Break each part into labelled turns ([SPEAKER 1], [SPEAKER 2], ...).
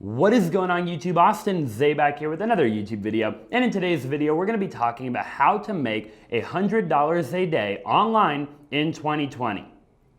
[SPEAKER 1] What is going on YouTube? Austin Zay back here with another YouTube video. And in today's video, we're gonna be talking about how to make $100 a day online in 2020.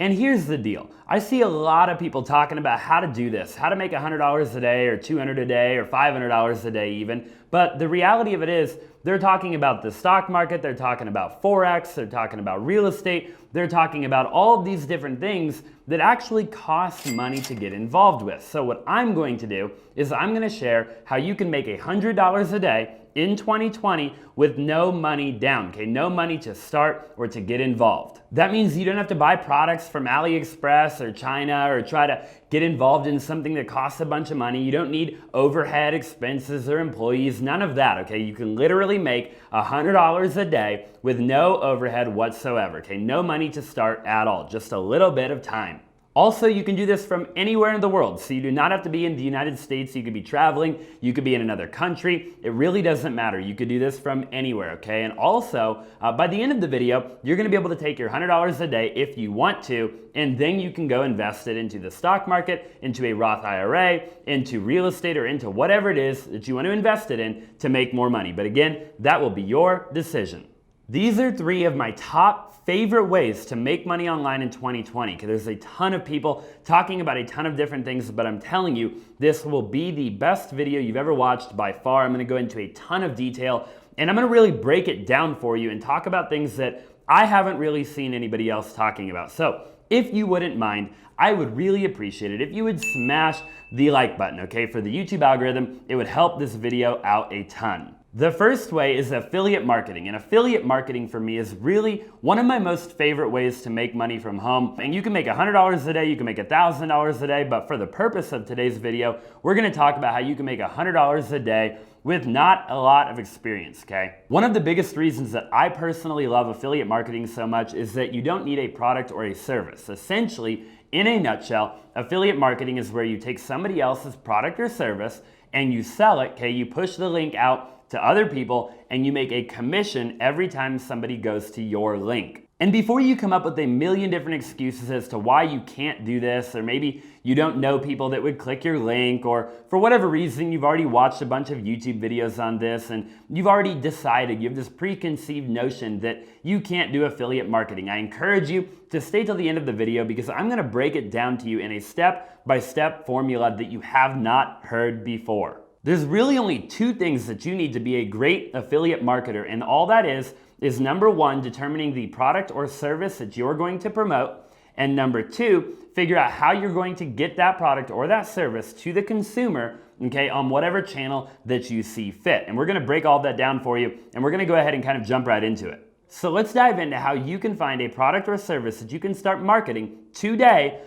[SPEAKER 1] And here's the deal. I see a lot of people talking about how to do this, how to make $100 a day or $200 a day or $500 a day even. But the reality of it is they're talking about the stock market, they're talking about Forex, they're talking about real estate, they're talking about all of these different things that actually cost money to get involved with. So what I'm going to do is I'm going to share how you can make $100 a day in 2020 with no money down, okay? No money to start or to get involved. That means you don't have to buy products from AliExpress or China or try to get involved in something that costs a bunch of money. You don't need overhead expenses or employees, none of that, okay? You can literally make $100 a day with no overhead whatsoever, okay? No money to start at all, just a little bit of time. Also, you can do this from anywhere in the world, so you do not have to be in the United States. You could be traveling, you could be in another country. It really doesn't matter. You could do this from anywhere, okay? And also, by the end of the video, you're gonna be able to take your $100 a day if you want to, and then you can go invest it into the stock market, into a Roth IRA, into real estate, or into whatever it is that you want to invest it in to make more money. But again, that will be your decision. These are three of my top favorite ways to make money online in 2020, because there's a ton of people talking about a ton of different things, but I'm telling you, this will be the best video you've ever watched by far. I'm gonna go into a ton of detail, and I'm gonna really break it down for you and talk about things that I haven't really seen anybody else talking about. So if you wouldn't mind, I would really appreciate it if you would smash the like button, okay? For the YouTube algorithm, it would help this video out a ton. The first way is affiliate marketing, and affiliate marketing for me is really one of my most favorite ways to make money from home. And you can make $100 a day, you can make $1,000 a day, but for the purpose of today's video, we're gonna talk about how you can make $100 a day with not a lot of experience, okay? One of the biggest reasons that I personally love affiliate marketing so much is that you don't need a product or a service. Essentially, in a nutshell, affiliate marketing is where you take somebody else's product or service and you sell it, okay? You push the link out to other people and you make a commission every time somebody goes to your link. And before you come up with a million different excuses as to why you can't do this, or maybe you don't know people that would click your link, or for whatever reason you've already watched a bunch of YouTube videos on this and you've already decided, you have this preconceived notion that you can't do affiliate marketing, I encourage you to stay till the end of the video, because I'm gonna break it down to you in a step-by-step formula that you have not heard before. There's really only two things that you need to be a great affiliate marketer, and all that is number one, determining the product or service that you're going to promote, and number two, figure out how you're going to get that product or that service to the consumer, okay, on whatever channel that you see fit. And we're gonna break all that down for you, and we're gonna go ahead and kind of jump right into it. So let's dive into how you can find a product or service that you can start marketing today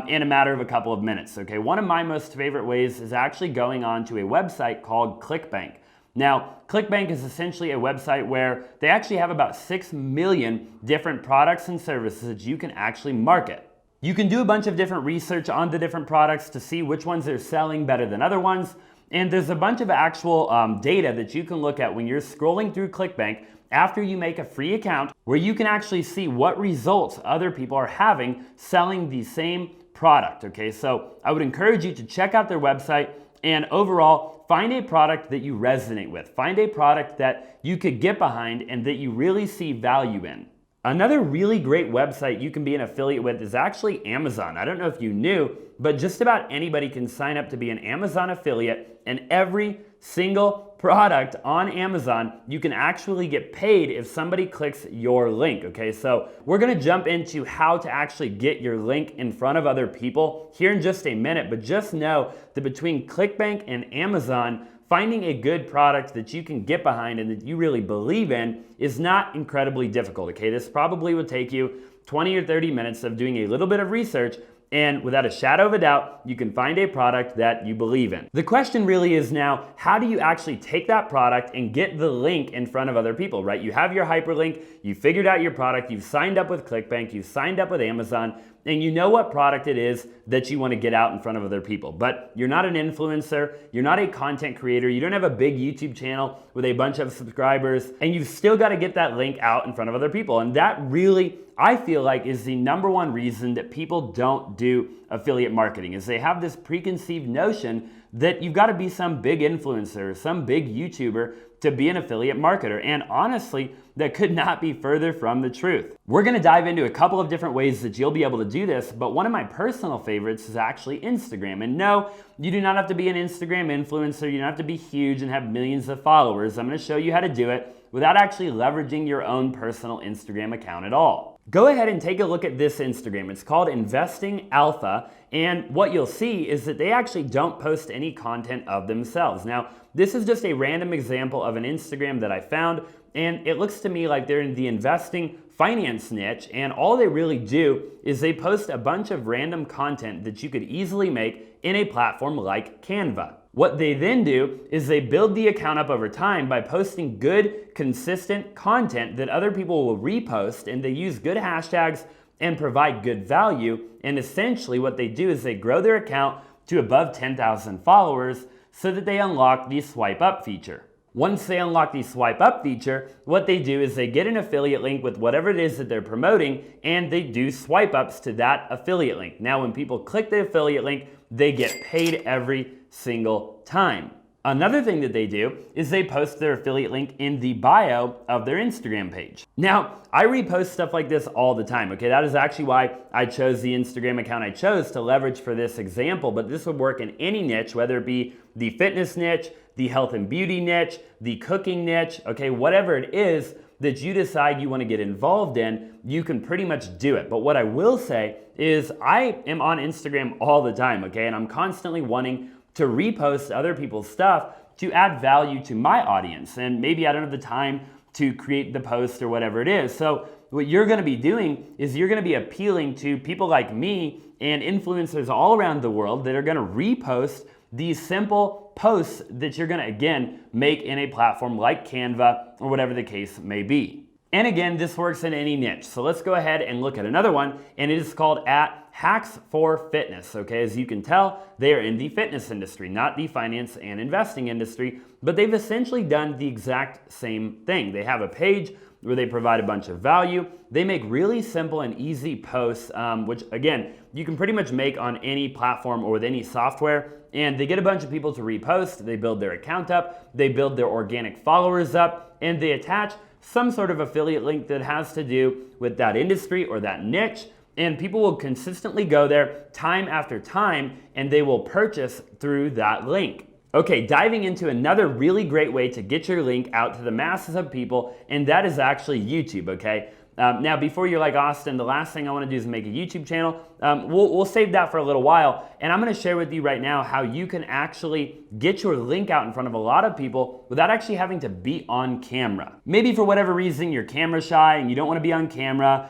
[SPEAKER 1] in a matter of a couple of minutes, okay? One of my most favorite ways is actually going on to a website called ClickBank. Now, ClickBank is essentially a website where they actually have about 6 million different products and services that you can actually market. You can do a bunch of different research on the different products to see which ones are selling better than other ones, and there's a bunch of actual data that you can look at when you're scrolling through ClickBank after you make a free account, where you can actually see what results other people are having selling the same product, okay? So I would encourage you to check out their website and overall find a product that you resonate with. Find a product that you could get behind and that you really see value in. Another really great website you can be an affiliate with is actually Amazon. I don't know if you knew, but just about anybody can sign up to be an Amazon affiliate, and every single product on Amazon, you can actually get paid if somebody clicks your link, okay? So we're gonna jump into how to actually get your link in front of other people here in just a minute, but just know that between ClickBank and Amazon, finding a good product that you can get behind and that you really believe in is not incredibly difficult, okay? This probably would take you 20 or 30 minutes of doing a little bit of research, and without a shadow of a doubt, you can find a product that you believe in. The question really is now, how do you actually take that product and get the link in front of other people, right? You have your hyperlink, you figured out your product, you've signed up with ClickBank, you've signed up with Amazon, and you know what product it is that you want to get out in front of other people. But you're not an influencer, you're not a content creator, you don't have a big YouTube channel with a bunch of subscribers, and you've still got to get that link out in front of other people. And that really, I feel like, is the number one reason that people don't do affiliate marketing, is they have this preconceived notion that you've got to be some big influencer, some big YouTuber to be an affiliate marketer. And honestly, that could not be further from the truth. We're gonna dive into a couple of different ways that you'll be able to do this, but one of my personal favorites is actually Instagram. And no, you do not have to be an Instagram influencer, you don't have to be huge and have millions of followers. I'm gonna show you how to do it without actually leveraging your own personal Instagram account at all. Go ahead and take a look at this Instagram. It's called Investing Alpha, and what you'll see is that they actually don't post any content of themselves. Now, this is just a random example of an Instagram that I found, and it looks to me like they're in the investing finance niche, and all they really do is they post a bunch of random content that you could easily make in a platform like Canva. What they then do is they build the account up over time by posting good, consistent content that other people will repost, and they use good hashtags and provide good value. And essentially what they do is they grow their account to above 10,000 followers so that they unlock the swipe up feature. Once they unlock the swipe up feature, what they do is they get an affiliate link with whatever it is that they're promoting, and they do swipe ups to that affiliate link. Now, when people click the affiliate link, they get paid every single time. Another thing that they do is they post their affiliate link in the bio of their Instagram page. Now, I repost stuff like this all the time, okay? That is actually why I chose the Instagram account I chose to leverage for this example, but this would work in any niche, whether it be the fitness niche, the health and beauty niche, the cooking niche, okay? Whatever it is that you decide you want to get involved in, you can pretty much do it. But what I will say is I am on Instagram all the time, okay? And I'm constantly wanting to repost other people's stuff to add value to my audience. And maybe I don't have the time to create the post or whatever it is. So what you're gonna be doing is you're gonna be appealing to people like me and influencers all around the world that are gonna repost these simple posts that you're gonna, again, make in a platform like Canva or whatever the case may be. And again, this works in any niche. So let's go ahead and look at another one, and it is called Hacks for Fitness. Okay, as you can tell, they are in the fitness industry, not the finance and investing industry, but they've essentially done the exact same thing. They have a page where they provide a bunch of value. They make really simple and easy posts, which again, you can pretty much make on any platform or with any software, and they get a bunch of people to repost, they build their account up, they build their organic followers up, and they attach some sort of affiliate link that has to do with that industry or that niche, and people will consistently go there time after time, and they will purchase through that link. Okay, diving into another really great way to get your link out to the masses of people, and that is actually YouTube, okay? Now, before you're like, Austin, the last thing I want to do is make a YouTube channel. We'll save that for a little while, and I'm going to share with you right now how you can actually get your link out in front of a lot of people without actually having to be on camera. Maybe for whatever reason you're camera shy and you don't want to be on camera.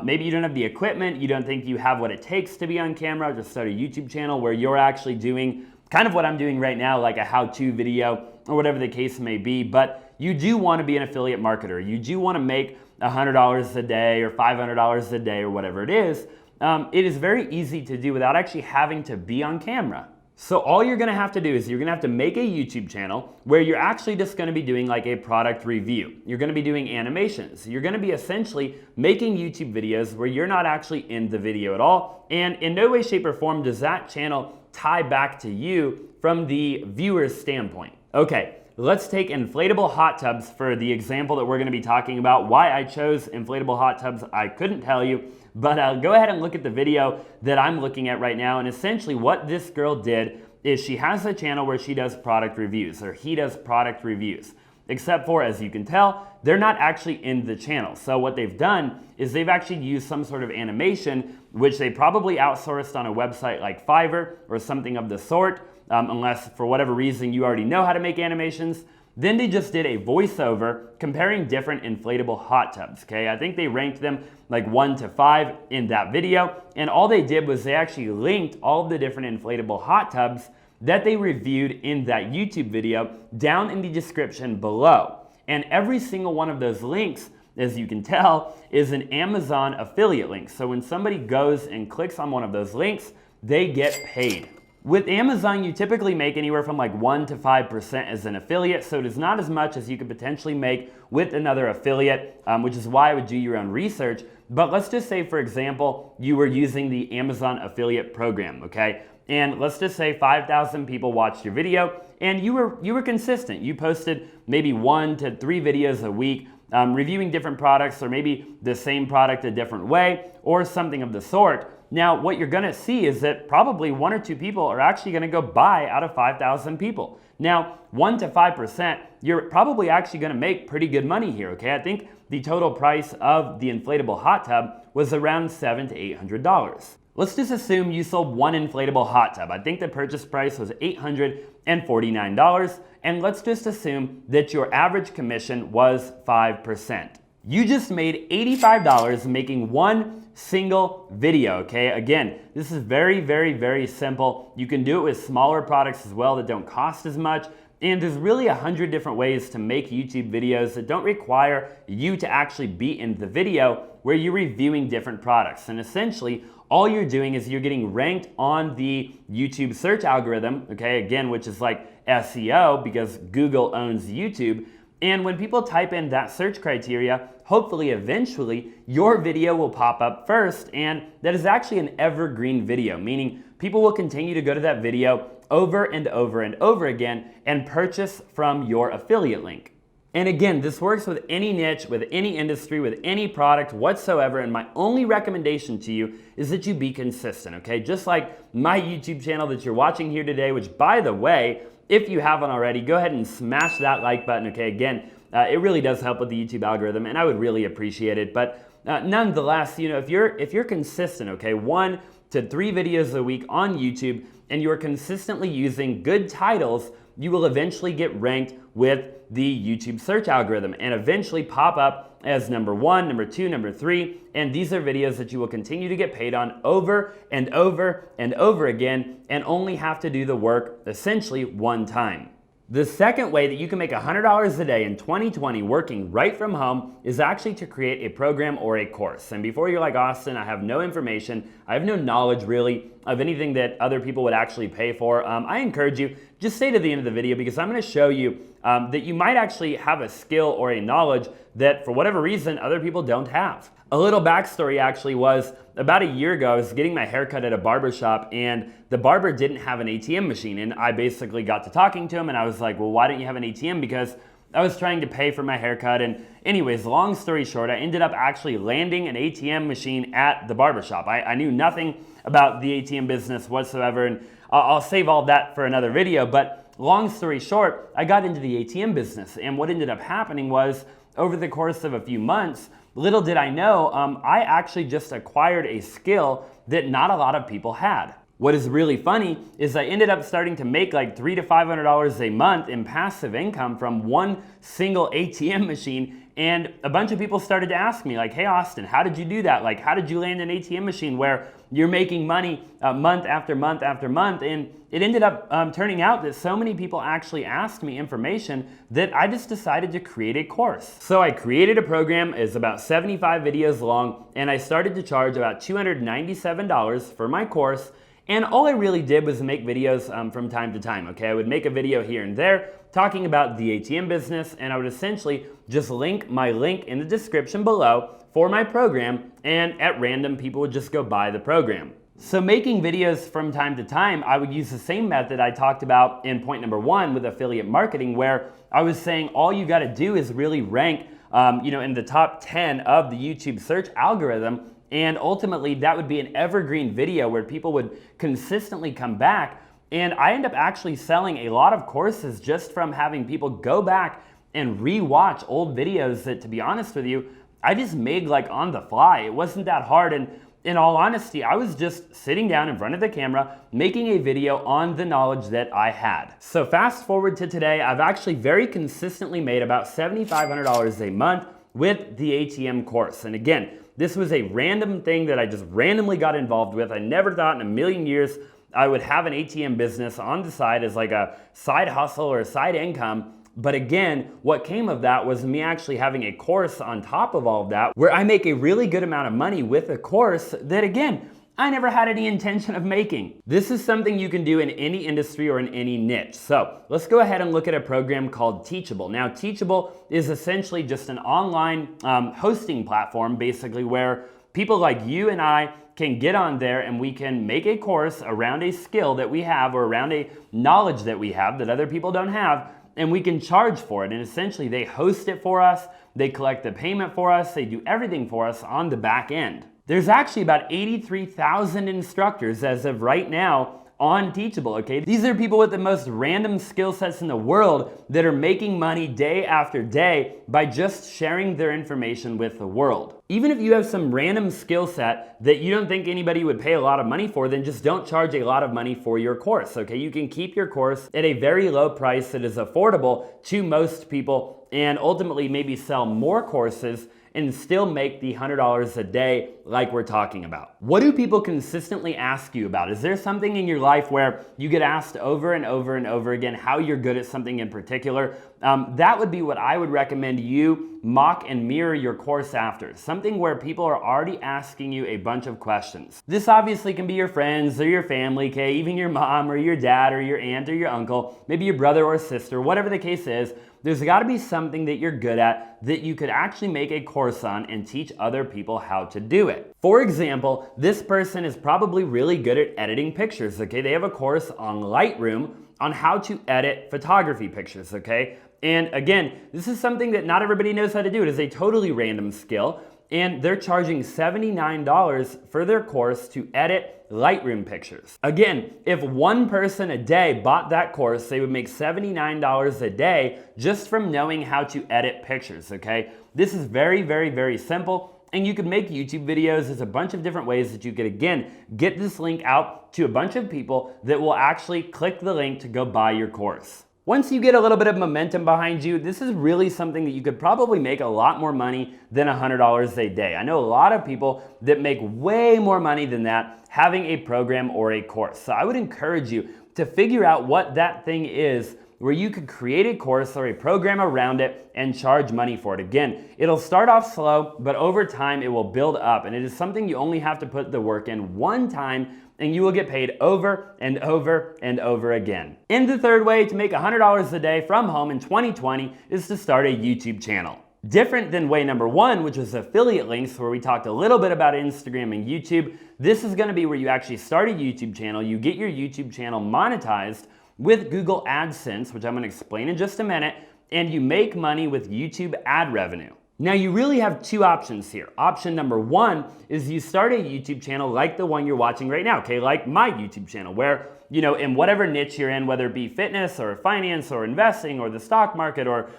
[SPEAKER 1] Maybe you don't have the equipment, you don't think you have what it takes to be on camera. Just start a YouTube channel where you're actually doing kind of what I'm doing right now, like a how-to video or whatever the case may be, but you do want to be an affiliate marketer. You do want to make $100 a day or $500 a day or whatever it is. It is very easy to do without actually having to be on camera. So all you're gonna have to do is you're gonna have to make a YouTube channel where you're actually just gonna be doing like a product review. You're gonna be doing animations. You're gonna be essentially making YouTube videos where you're not actually in the video at all. And in no way, shape, or form does that channel tie back to you from the viewer's standpoint. Okay. Let's take inflatable hot tubs for the example that we're going to be talking about. Why I chose inflatable hot tubs, I couldn't tell you, but go ahead and look at the video that I'm looking at right now. And essentially what this girl did is she has a channel where she does product reviews, or he does product reviews, except for, as you can tell, they're not actually in the channel. So what they've done is they've actually used some sort of animation, which they probably outsourced on a website like Fiverr or something of the sort. Unless for whatever reason you already know how to make animations. Then they just did a voiceover comparing different inflatable hot tubs, okay? I think they ranked them like 1 to 5 in that video, and all they did was they actually linked all of the different inflatable hot tubs that they reviewed in that YouTube video down in the description below. And every single one of those links, as you can tell, is an Amazon affiliate link. So when somebody goes and clicks on one of those links, they get paid. With Amazon, you typically make anywhere from like 1 to 5% as an affiliate, so it is not as much as you could potentially make with another affiliate, which is why I would do your own research. But let's just say, for example, you were using the Amazon affiliate program, okay? And let's just say 5,000 people watched your video, and you were consistent. You posted maybe 1 to 3 videos a week, reviewing different products, or maybe the same product a different way, or something of the sort. Now, what you're gonna see is that probably 1 or 2 people are actually gonna go buy out of 5,000 people. Now, 1 to 5%, you're probably actually gonna make pretty good money here, okay? I think the total price of the inflatable hot tub was around $700 to $800. Let's just assume you sold 1 inflatable hot tub. I think the purchase price was $849, and let's just assume that your average commission was 5%. You just made $85 making 1 single video, okay? Again, this is very, very, very simple. You can do it with smaller products as well that don't cost as much. And there's really 100 different ways to make YouTube videos that don't require you to actually be in the video, where you're reviewing different products. And essentially, all you're doing is you're getting ranked on the YouTube search algorithm, okay? Again, which is like SEO, because Google owns YouTube. And when people type in that search criteria, hopefully eventually your video will pop up first, and that is actually an evergreen video, meaning people will continue to go to that video over and over and over again and purchase from your affiliate link. And again, this works with any niche, with any industry, with any product whatsoever, and my only recommendation to you is that you be consistent, okay? Just like my YouTube channel that you're watching here today, which, by the way, if you haven't already, go ahead and smash that like button, okay? Again, it really does help with the YouTube algorithm, and I would really appreciate it. But nonetheless, you know, if you're consistent, okay, 1 to 3 videos a week on YouTube, and you're consistently using good titles, you will eventually get ranked with the YouTube search algorithm and eventually pop up as number 1, number 2, number 3, and these are videos that you will continue to get paid on over and over and over again, and only have to do the work essentially 1 time. The second way that you can make $100 a day in 2020 working right from home is actually to create a program or a course. And before you're like, Austin, I have no information, I have no knowledge really of anything that other people would actually pay for, I encourage you, just stay to the end of the video, because I'm going to show you that you might actually have a skill or a knowledge that for whatever reason other people don't have. A little backstory actually was, about a year ago, I was getting my haircut at a barbershop, and the barber didn't have an ATM machine. And I basically got to talking to him, and I was like, well, why don't you have an ATM? Because I was trying to pay for my haircut. And anyways, long story short, I ended up actually landing an ATM machine at the barbershop. I knew nothing about the ATM business whatsoever, and I'll save all that for another video. But long story short, I got into the ATM business, and what ended up happening was, over the course of a few months, little did I know, I actually just acquired a skill that not a lot of people had. What is really funny is I ended up starting to make like $300 to $500 a month in passive income from 1 single ATM machine. And a bunch of people started to ask me like, hey Austin, how did you do that? Like, how did you land an ATM machine where you're making money month after month after month? And it ended up turning out that so many people actually asked me information that I just decided to create a course. So I created a program, it's about 75 videos long, and I started to charge about $297 for my course. And all I really did was make videos from time to time, okay? I would make a video here and there talking about the ATM business, and I would essentially just link my link in the description below for my program, and at random people would just go buy the program. So making videos from time to time, I would use the same method I talked about in point number 1 with affiliate marketing, where I was saying all you gotta do is really rank in the top 10 of the YouTube search algorithm. And ultimately, that would be an evergreen video where people would consistently come back. And I end up actually selling a lot of courses just from having people go back and re-watch old videos that, to be honest with you, I just made like on the fly. It wasn't that hard. And in all honesty, I was just sitting down in front of the camera, making a video on the knowledge that I had. So fast forward to today, I've actually very consistently made about $7,500 a month with the ATM course. And again, this was a random thing that I just randomly got involved with. I never thought in a million years I would have an ATM business on the side as like a side hustle or a side income. But again, what came of that was me actually having a course on top of all of that, where I make a really good amount of money with a course that, again, I never had any intention of making. This is something you can do in any industry or in any niche. So let's go ahead and look at a program called Teachable. Now, Teachable is essentially just an online hosting platform, basically, where people like you and I can get on there and we can make a course around a skill that we have or around a knowledge that we have that other people don't have, and we can charge for it. And essentially they host it for us, they collect the payment for us, they do everything for us on the back end. There's actually about 83,000 instructors as of right now on Teachable, okay? These are people with the most random skill sets in the world that are making money day after day by just sharing their information with the world. Even if you have some random skill set that you don't think anybody would pay a lot of money for, then just don't charge a lot of money for your course, okay? You can keep your course at a very low price that is affordable to most people and ultimately maybe sell more courses and still make the $100 a day like we're talking about. What do people consistently ask you about? Is there something in your life where you get asked over and over and over again how you're good at something in particular? That would be what I would recommend you mock and mirror your course after. Something where people are already asking you a bunch of questions. This obviously can be your friends or your family, okay? Even your mom or your dad or your aunt or your uncle, maybe your brother or sister, whatever the case is. There's got to be something that you're good at that you could actually make a course on and teach other people how to do it. For example, this person is probably really good at editing pictures, okay? They have a course on Lightroom on how to edit photography pictures, okay? And again, this is something that not everybody knows how to do. It is a totally random skill, and they're charging $79 for their course to edit Lightroom pictures. Again, if one person a day bought that course, they would make $79 a day just from knowing how to edit pictures, okay? This is very, very, very simple. And you could make YouTube videos. There's a bunch of different ways that you could, again, get this link out to a bunch of people that will actually click the link to go buy your course. Once you get a little bit of momentum behind you, this is really something that you could probably make a lot more money than $100 a day. I know a lot of people that make way more money than that having a program or a course. So I would encourage you to figure out what that thing is where you could create a course or a program around it and charge money for it. Again, it'll start off slow, but over time it will build up, and it is something you only have to put the work in one time and you will get paid over and over and over again. And the third way to make $100 a day from home in 2020 is to start a YouTube channel. Different than way number one, which was affiliate links, where we talked a little bit about Instagram and YouTube. This is gonna be where you actually start a YouTube channel, you get your YouTube channel monetized with Google AdSense, which I'm gonna explain in just a minute, and you make money with YouTube ad revenue. Now you really have two options here. Option number one is you start a YouTube channel like the one you're watching right now, okay? Like my YouTube channel, where, you know, in whatever niche you're in, whether it be fitness or finance or investing or the stock market or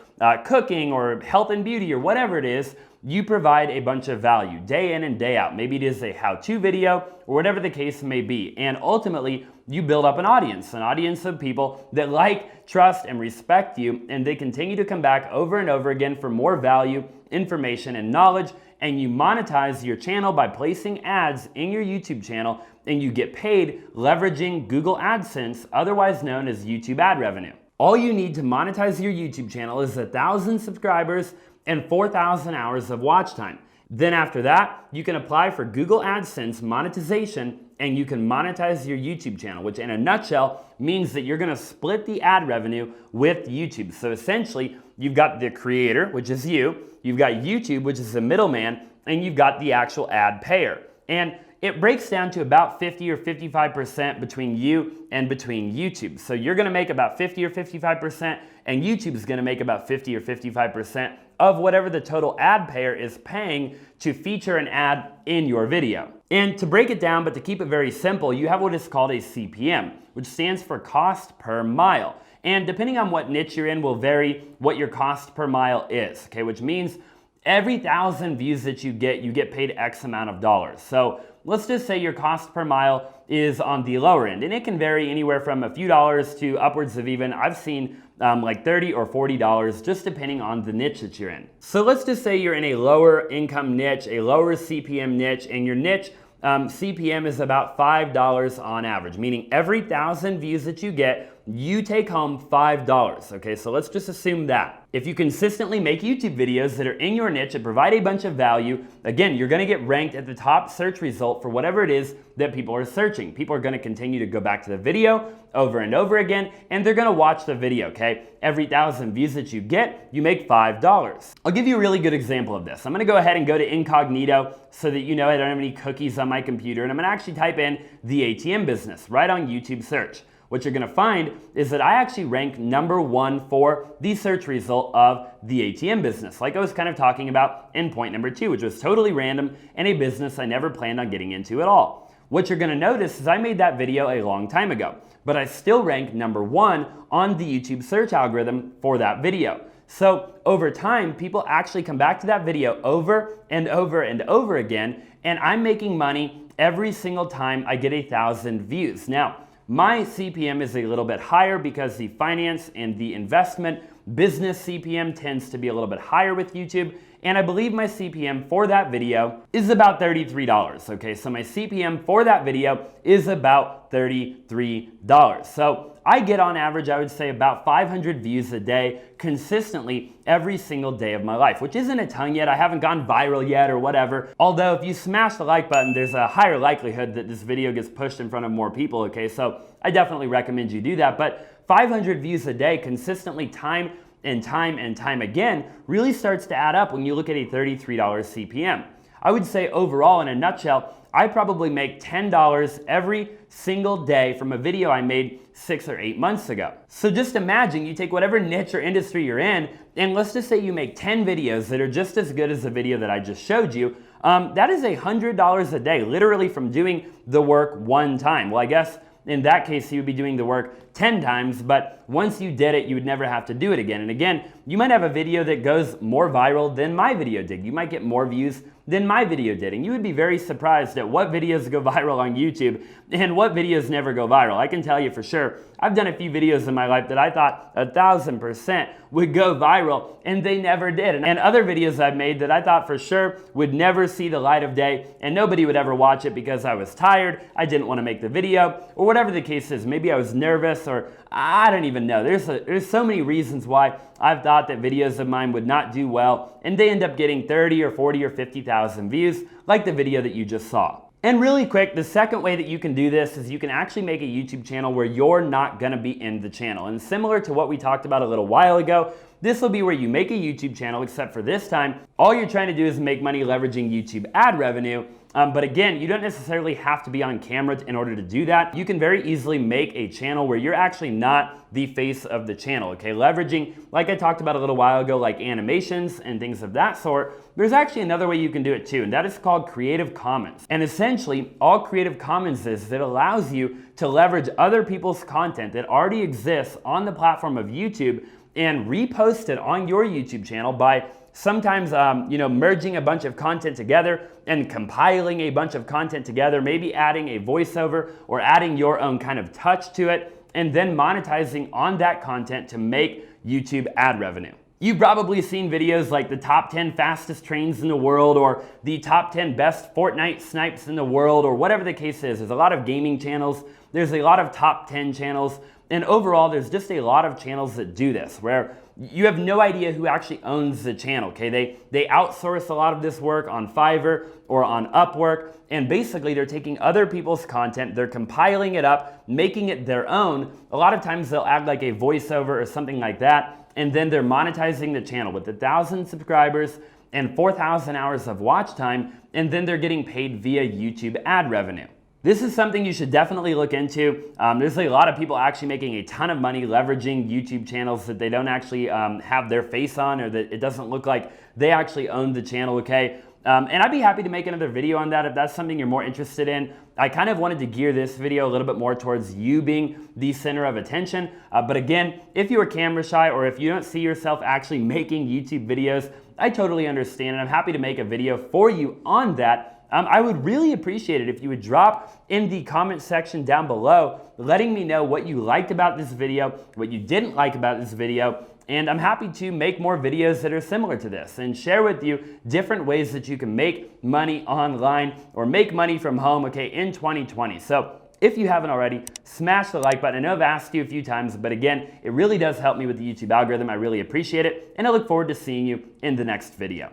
[SPEAKER 1] cooking or health and beauty or whatever it is, you provide a bunch of value day in and day out. Maybe it is a how-to video or whatever the case may be. And ultimately, you build up an audience of people that like, trust, and respect you, and they continue to come back over and over again for more value, information, and knowledge, and you monetize your channel by placing ads in your YouTube channel, and you get paid leveraging Google AdSense, otherwise known as YouTube ad revenue. All you need to monetize your YouTube channel is 1,000 subscribers and 4,000 hours of watch time. Then after that, you can apply for Google AdSense monetization and you can monetize your YouTube channel, which in a nutshell means that you're gonna split the ad revenue with YouTube. So essentially, you've got the creator, which is you've got YouTube, which is the middleman, and you've got the actual ad payer. And it breaks down to about 50 or 55% between you and between YouTube. So you're gonna make about 50 or 55%, and YouTube is gonna make about 50 or 55% of whatever the total ad payer is paying to feature an ad in your video. And to break it down, but to keep it very simple, you have what is called a CPM, which stands for cost per mile. And depending on what niche you're in will vary what your cost per mile is, okay? Which means every 1,000 views that you get paid X amount of dollars. So let's just say your cost per mile is on the lower end, and it can vary anywhere from a few dollars to upwards of even, I've seen like $30 or $40, just depending on the niche that you're in. So let's just say you're in a lower income niche, a lower CPM niche, and your niche CPM is about $5 on average, meaning every 1,000 views that you get, you take home $5. Okay, so let's just assume that. If you consistently make YouTube videos that are in your niche and provide a bunch of value, again, you're gonna get ranked at the top search result for whatever it is that people are searching. People are gonna continue to go back to the video over and over again, and they're gonna watch the video, okay? Every 1,000 views that you get, you make $5. I'll give you a really good example of this. I'm gonna go ahead and go to incognito so that you know I don't have any cookies on my computer, and I'm gonna actually type in the ATM business right on YouTube search. What you're gonna find is that I actually rank #1 for the search result of the ATM business, like I was kind of talking about in point number 2, which was totally random and a business I never planned on getting into at all. What you're gonna notice is I made that video a long time ago, but I still rank #1 on the YouTube search algorithm for that video. So over time, people actually come back to that video over and over and over again, and I'm making money every single time I get 1,000 views. Now, my CPM is a little bit higher because the finance and the investment business CPM tends to be a little bit higher with YouTube, and I believe my CPM for that video is about $33. Okay, so my CPM for that video is about $33. So I get on average, I would say, about 500 views a day consistently every single day of my life, which isn't a ton yet. I haven't gone viral yet or whatever. Although if you smash the like button, there's a higher likelihood that this video gets pushed in front of more people, okay? So I definitely recommend you do that. But 500 views a day consistently time and time again really starts to add up when you look at a $33 CPM. I would say overall, in a nutshell, I probably make $10 every single day from a video I made 6 or 8 months ago. So just imagine you take whatever niche or industry you're in, and let's just say you make 10 videos that are just as good as the video that I just showed you. That is $100 a day, literally from doing the work one time. Well, I guess in that case, you would be doing the work 10 times, but once you did it, you would never have to do it again. And again, you might have a video that goes more viral than my video did. You might get more views than my video did. And you would be very surprised at what videos go viral on YouTube and what videos never go viral. I can tell you for sure, I've done a few videos in my life that I thought 1,000% would go viral, and they never did. And other videos I've made that I thought for sure would never see the light of day, and nobody would ever watch it because I was tired, I didn't want to make the video, or whatever the case is. Maybe I was nervous, or I don't even know. There's so many reasons why I've thought that videos of mine would not do well, and they end up getting 30 or 40 or 50,000 views, like the video that you just saw. And really quick, the second way that you can do this is you can actually make a YouTube channel where you're not gonna be in the channel. And similar to what we talked about a little while ago, this will be where you make a YouTube channel, except for this time, all you're trying to do is make money leveraging YouTube ad revenue. But again, you don't necessarily have to be on camera in order to do that. You can very easily make a channel where you're actually not the face of the channel, okay? Leveraging, like I talked about a little while ago, like animations and things of that sort. There's actually another way you can do it too, and that is called Creative Commons. And essentially, all Creative Commons is that it allows you to leverage other people's content that already exists on the platform of YouTube and repost it on your YouTube channel by sometimes merging a bunch of content together and compiling a bunch of content together, maybe adding a voiceover or adding your own kind of touch to it, and then monetizing on that content to make YouTube ad revenue. You've probably seen videos like the top 10 fastest trains in the world, or the top 10 best Fortnite snipes in the world, or whatever the case is. There's a lot of gaming channels, there's a lot of top 10 channels, and overall there's just a lot of channels that do this, where you have no idea who actually owns the channel, okay? They outsource a lot of this work on Fiverr or on Upwork, and basically they're taking other people's content, they're compiling it up, making it their own. A lot of times they'll add like a voiceover or something like that, and then they're monetizing the channel with 1,000 subscribers and 4,000 hours of watch time, and then they're getting paid via YouTube ad revenue. This is something you should definitely look into. There's a lot of people actually making a ton of money leveraging YouTube channels that they don't actually have their face on, or that it doesn't look like they actually own the channel, okay? And I'd be happy to make another video on that if that's something you're more interested in. I kind of wanted to gear this video a little bit more towards you being the center of attention. But again, if you're camera shy, or if you don't see yourself actually making YouTube videos, I totally understand, and I'm happy to make a video for you on that. I would really appreciate it if you would drop in the comment section down below, letting me know what you liked about this video, what you didn't like about this video, and I'm happy to make more videos that are similar to this and share with you different ways that you can make money online or make money from home, okay, in 2020. So if you haven't already, smash the like button. I know I've asked you a few times, but again, it really does help me with the YouTube algorithm. I really appreciate it, and I look forward to seeing you in the next video.